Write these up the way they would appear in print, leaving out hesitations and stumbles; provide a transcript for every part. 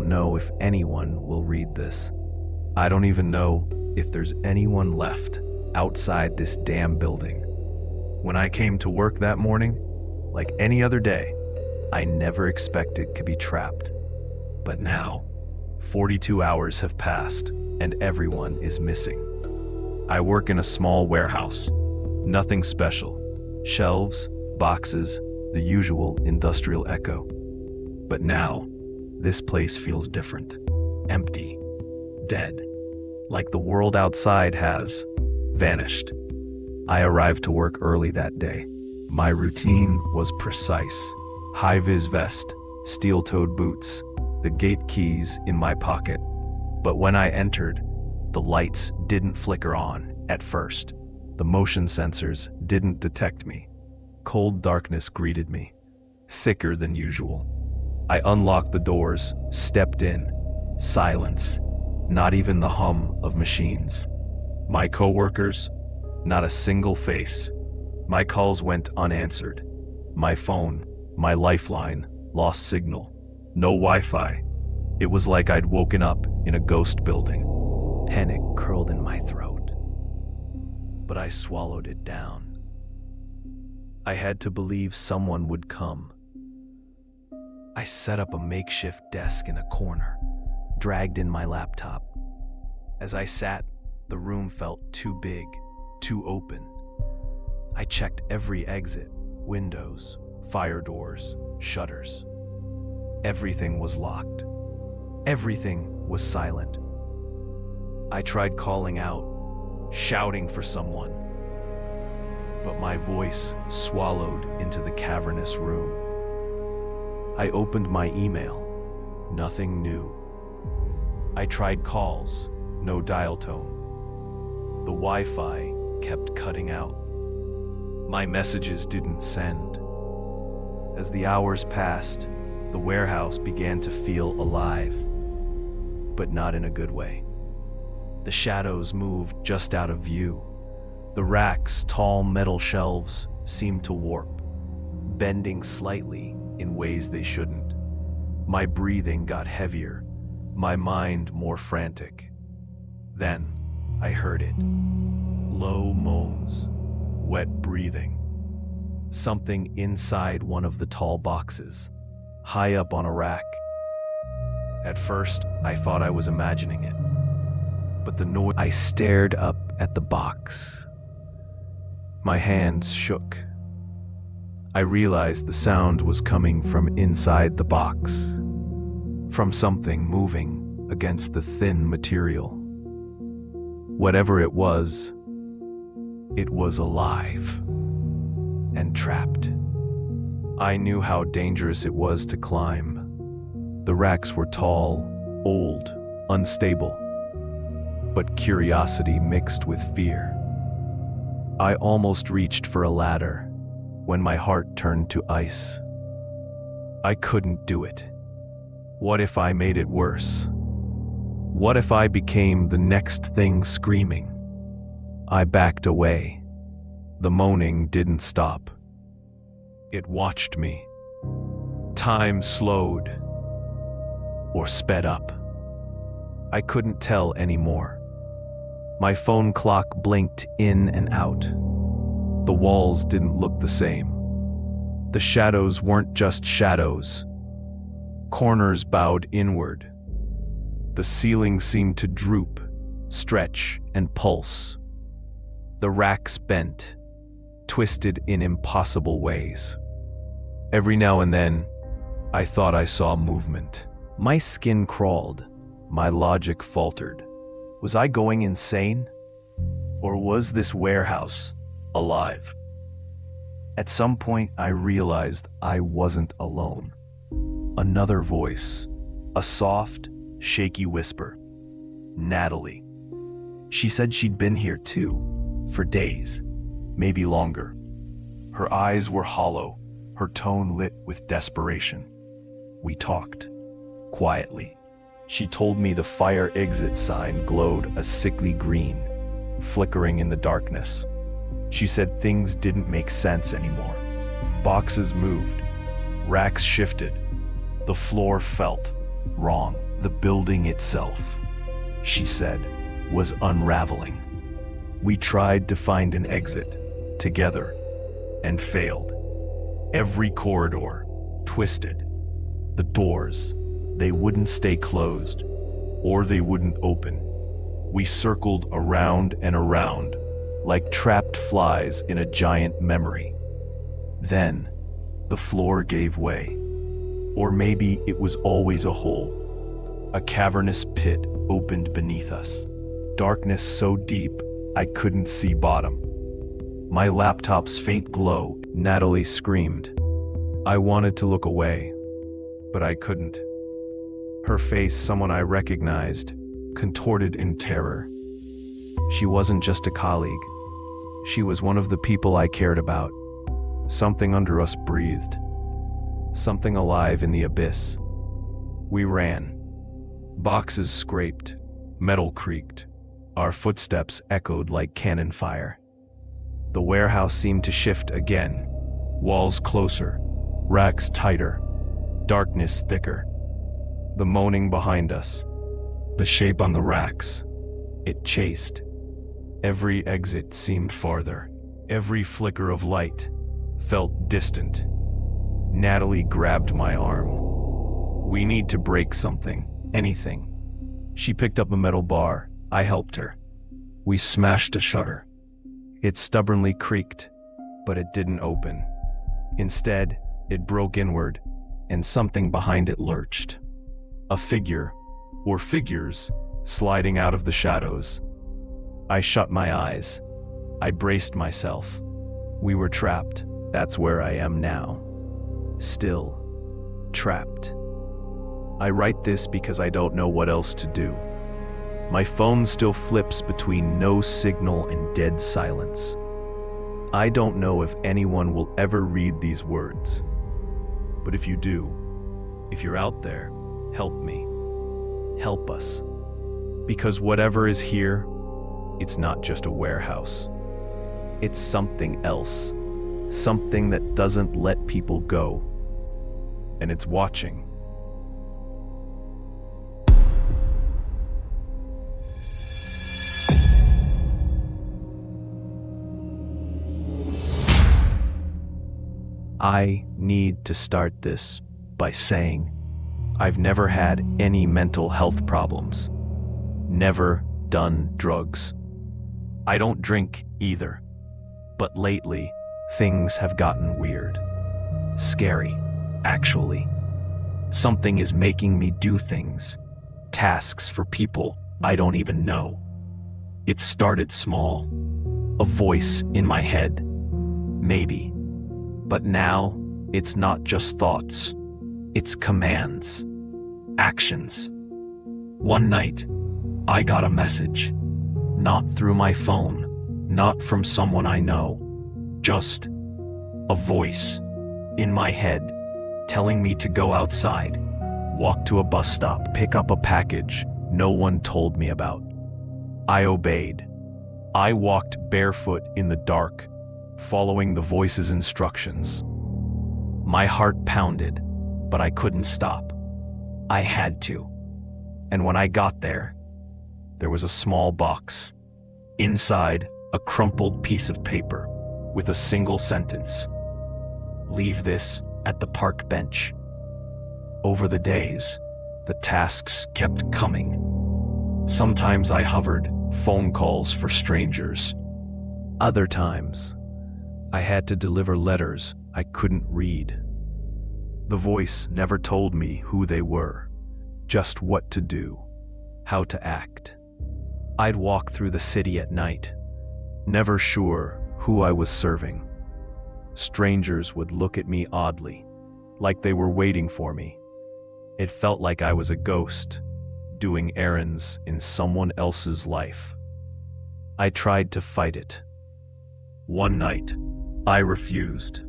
don't know if anyone will read this. I don't even know if there's anyone left outside this damn building. When I came to work that morning, like any other day, I never expected to be trapped. But now, 42 hours have passed and everyone is missing. I work in a small warehouse. Nothing special. Shelves, boxes, the usual industrial echo. But now, this place feels different. Empty. Dead. Like the world outside has vanished. I arrived to work early that day. My routine was precise. High-vis vest, steel-toed boots, the gate keys in my pocket. But when I entered, the lights didn't flicker on at first. The motion sensors didn't detect me. Cold darkness greeted me, thicker than usual. I unlocked the doors, stepped in. Silence. Not even the hum of machines. My coworkers, not a single face. My calls went unanswered. My phone, my lifeline, lost signal. No Wi-Fi. It was like I'd woken up in a ghost building. Panic curled in my throat, but I swallowed it down. I had to believe someone would come. I set up a makeshift desk in a corner, dragged in my laptop. As I sat, the room felt too big, too open. I checked every exit, windows, fire doors, shutters. Everything was locked. Everything was silent. I tried calling out, shouting for someone, but my voice swallowed into the cavernous room. I opened my email. Nothing new. I tried calls. No dial tone. The Wi-Fi kept cutting out. My messages didn't send. As the hours passed, the warehouse began to feel alive, but not in a good way. The shadows moved just out of view. The racks, tall metal shelves, seemed to warp, bending slightly in ways they shouldn't. My breathing got heavier, my mind more frantic. Then I heard it. Low moans, wet breathing. Something inside one of the tall boxes, high up on a rack. At first, I thought I was imagining it. But the noise... I stared up at the box. My hands shook. I realized the sound was coming from inside the box, from something moving against the thin material. Whatever it was alive and trapped. I knew how dangerous it was to climb. The racks were tall, old, unstable, but curiosity mixed with fear. I almost reached for a ladder when my heart turned to ice. I couldn't do it. What if I made it worse? What if I became the next thing screaming? I backed away. The moaning didn't stop. It watched me. Time slowed or sped up. I couldn't tell anymore. My phone clock blinked in and out. The walls didn't look the same. The shadows weren't just shadows. Corners bowed inward. The ceiling seemed to droop, stretch, and pulse. The racks bent, twisted in impossible ways. Every now and then, I thought I saw movement. My skin crawled. My logic faltered. Was I going insane? Or was this warehouse alive? At some point, I realized I wasn't alone. Another voice, a soft, shaky whisper. Natalie. She said she'd been here too, for days, maybe longer. Her eyes were hollow, her tone lit with desperation. We talked, quietly. She told me the fire exit sign glowed a sickly green, flickering in the darkness. She said things didn't make sense anymore. Boxes moved, racks shifted, the floor felt wrong. The building itself, she said, was unraveling. We tried to find an exit together and failed. Every corridor twisted. The doors, they wouldn't stay closed or they wouldn't open. We circled around and around like trapped flies in a giant memory. Then the floor gave way. Or maybe it was always a hole. A cavernous pit opened beneath us. Darkness so deep I couldn't see bottom. My laptop's faint glow. Natalie screamed. I wanted to look away, but I couldn't. Her face, someone I recognized, contorted in terror. She wasn't just a colleague. She was one of the people I cared about. Something under us breathed. Something alive in the abyss. We ran. Boxes scraped. Metal creaked. Our footsteps echoed like cannon fire. The warehouse seemed to shift again. Walls closer. Racks tighter. Darkness thicker. The moaning behind us. The shape on the racks. It chased. Every exit seemed farther. Every flicker of light felt distant. Natalie grabbed my arm. We need to break something. Anything. She picked up a metal bar. I helped her. We smashed a shutter. It stubbornly creaked, but it didn't open. Instead, it broke inward, and something behind it lurched. A figure, or figures, sliding out of the shadows. I shut my eyes. I braced myself. We were trapped. That's where I am now. Still trapped. I write this because I don't know what else to do. My phone still flips between no signal and dead silence. I don't know if anyone will ever read these words. But if you do, if you're out there, help me. Help us. Because whatever is here, it's not just a warehouse. It's something else. Something that doesn't let people go. And it's watching. I need to start this by saying I've never had any mental health problems. Never done drugs. I don't drink either. But lately, things have gotten weird. Scary, actually. Something is making me do things. Tasks for people I don't even know. It started small. A voice in my head. Maybe. But now, it's not just thoughts. It's commands. Actions. One night, I got a message. Not through my phone. Not from someone I know. Just a voice in my head telling me to go outside, walk to a bus stop, pick up a package no one told me about. I obeyed. I walked barefoot in the dark, following the voice's instructions. My heart pounded, but I couldn't stop. I had to. And when I got there was a small box. Inside, a crumpled piece of paper with a single sentence. Leave this at the park bench. Over the days, the tasks kept coming. Sometimes I hovered phone calls for strangers. Other times, I had to deliver letters I couldn't read. The voice never told me who they were, just what to do, how to act. I'd walk through the city at night, never sure who I was serving. Strangers would look at me oddly, like they were waiting for me. It felt like I was a ghost, doing errands in someone else's life. I tried to fight it. One night, I refused.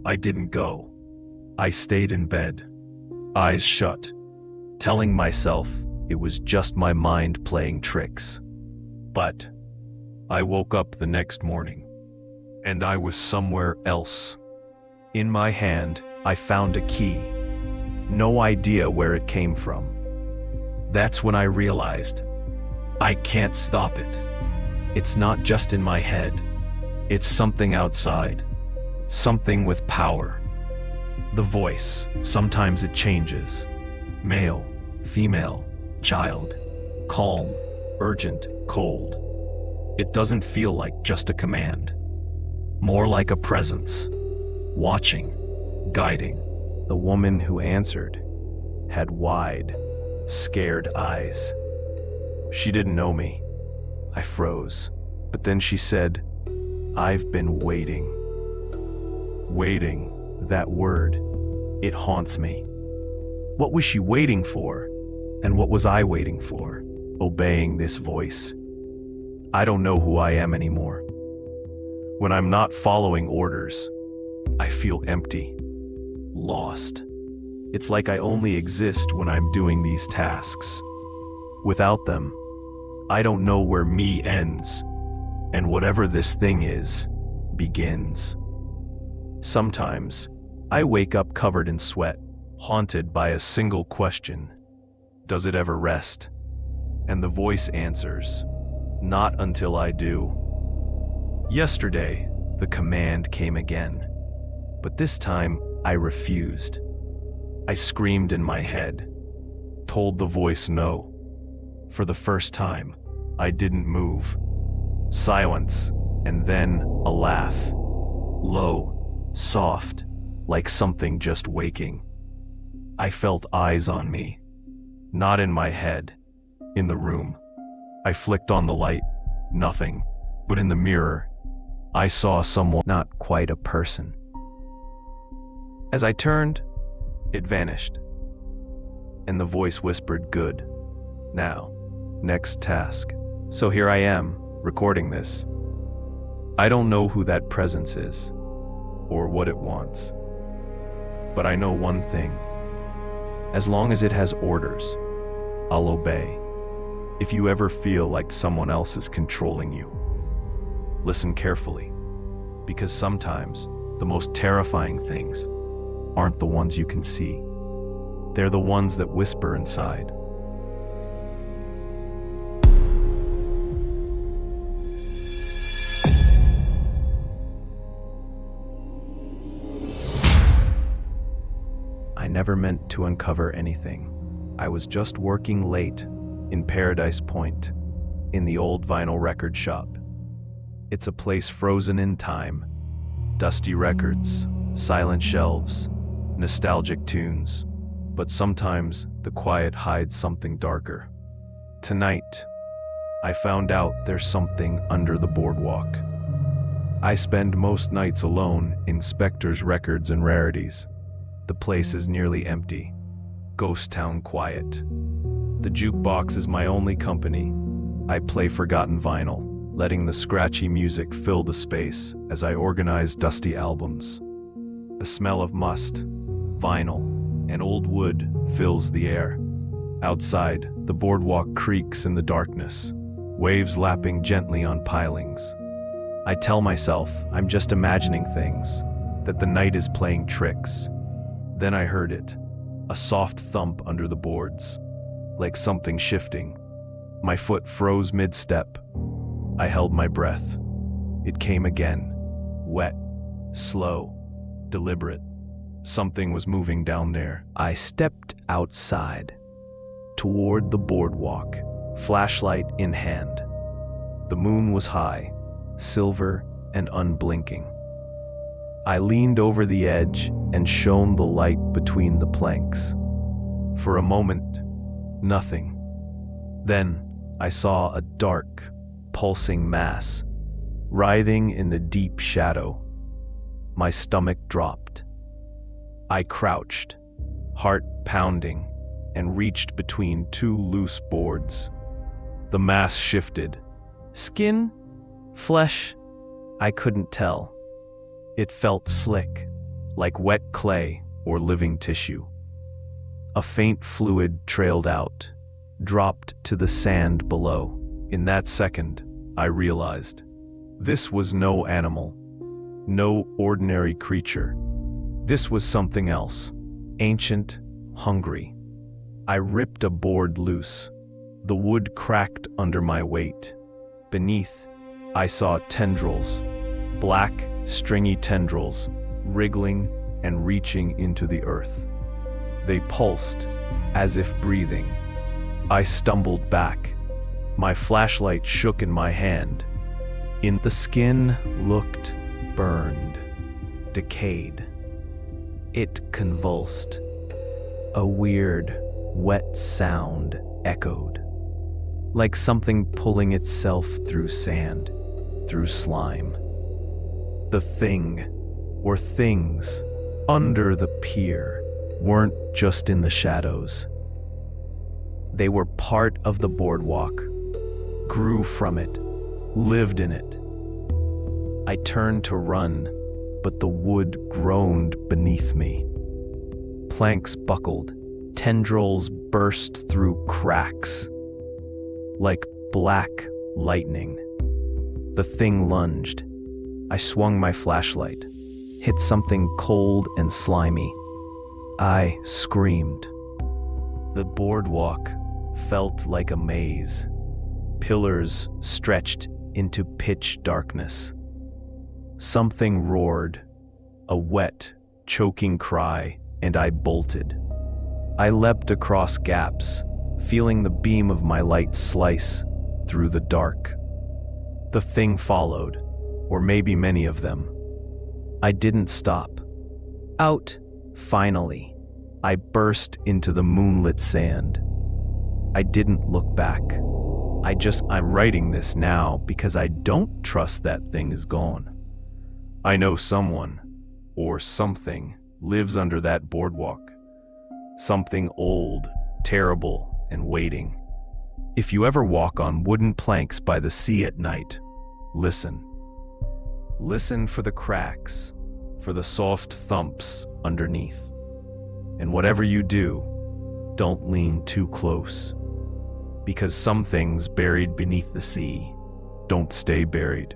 I didn't go. I stayed in bed, eyes shut, telling myself it was just my mind playing tricks. But I woke up the next morning, and I was somewhere else. In my hand, I found a key. No idea where it came from. That's when I realized I can't stop it. It's not just in my head. It's something outside. Something with power. The voice, sometimes it changes. Male, female, child. Calm, urgent, cold. It doesn't feel like just a command. More like a presence. Watching, guiding. The woman who answered had wide, scared eyes. She didn't know me. I froze. But then she said, "I've been waiting." Waiting, that word, it haunts me. What was she waiting for? And what was I waiting for? Obeying this voice. I don't know who I am anymore. When I'm not following orders, I feel empty, lost. It's like I only exist when I'm doing these tasks. Without them, I don't know where me ends, and whatever this thing is, begins. Sometimes, I wake up covered in sweat, haunted by a single question. Does it ever rest? And the voice answers, not until I do. Yesterday, the command came again, but this time I refused. I screamed in my head, told the voice no. For the first time, I didn't move. Silence, and then a laugh. Low, soft, like something just waking. I felt eyes on me, not in my head, in the room. I flicked on the light, nothing, but in the mirror, I saw someone, not quite a person. As I turned, it vanished, and the voice whispered, "Good. Now, next task." So here I am, recording this. I don't know who that presence is, or what it wants. But I know one thing. As long as it has orders, I'll obey. If you ever feel like someone else is controlling you, listen carefully, because sometimes the most terrifying things aren't the ones you can see. They're the ones that whisper inside. I never meant to uncover anything. I was just working late in Paradise Point, in the old vinyl record shop. It's a place frozen in time. Dusty records, silent shelves, nostalgic tunes. But sometimes the quiet hides something darker. Tonight, I found out there's something under the boardwalk. I spend most nights alone in Spector's records and rarities. The place is nearly empty, ghost town quiet. The jukebox is my only company. I play forgotten vinyl, letting the scratchy music fill the space as I organize dusty albums. The smell of must, vinyl, and old wood fills the air. Outside, the boardwalk creaks in the darkness, waves lapping gently on pilings. I tell myself I'm just imagining things, that the night is playing tricks. Then I heard it, a soft thump under the boards, like something shifting. My foot froze mid-step. I held my breath. It came again, wet, slow, deliberate. Something was moving down there. I stepped outside, toward the boardwalk, flashlight in hand. The moon was high, silver and unblinking. I leaned over the edge and shone the light between the planks. For a moment, nothing. Then I saw a dark, pulsing mass, writhing in the deep shadow. My stomach dropped. I crouched, heart pounding, and reached between two loose boards. The mass shifted. Skin? Flesh? I couldn't tell. It felt slick, like wet clay or living tissue. A faint fluid trailed out, dropped to the sand below. In that second, I realized this was no animal, no ordinary creature. This was something else, ancient, hungry. I ripped a board loose. The wood cracked under my weight. Beneath, I saw tendrils, black, stringy tendrils, wriggling and reaching into the earth. They pulsed, as if breathing. I stumbled back. My flashlight shook in my hand. The skin looked burned, decayed. It convulsed. A weird, wet sound echoed, like something pulling itself through sand, through slime. The thing, or things, under the pier weren't just in the shadows. They were part of the boardwalk, grew from it, lived in it. I turned to run, but the wood groaned beneath me. Planks buckled, tendrils burst through cracks. Like black lightning, the thing lunged. I swung my flashlight, hit something cold and slimy. I screamed. The boardwalk felt like a maze. Pillars stretched into pitch darkness. Something roared, a wet, choking cry, and I bolted. I leapt across gaps, feeling the beam of my light slice through the dark. The thing followed, or maybe many of them. I didn't stop. Out, finally, I burst into the moonlit sand. I didn't look back. I'm writing this now because I don't trust that thing is gone. I know someone, or something, lives under that boardwalk. Something old, terrible, and waiting. If you ever walk on wooden planks by the sea at night, listen. Listen for the cracks, for the soft thumps underneath. And whatever you do, don't lean too close. Because some things buried beneath the sea don't stay buried.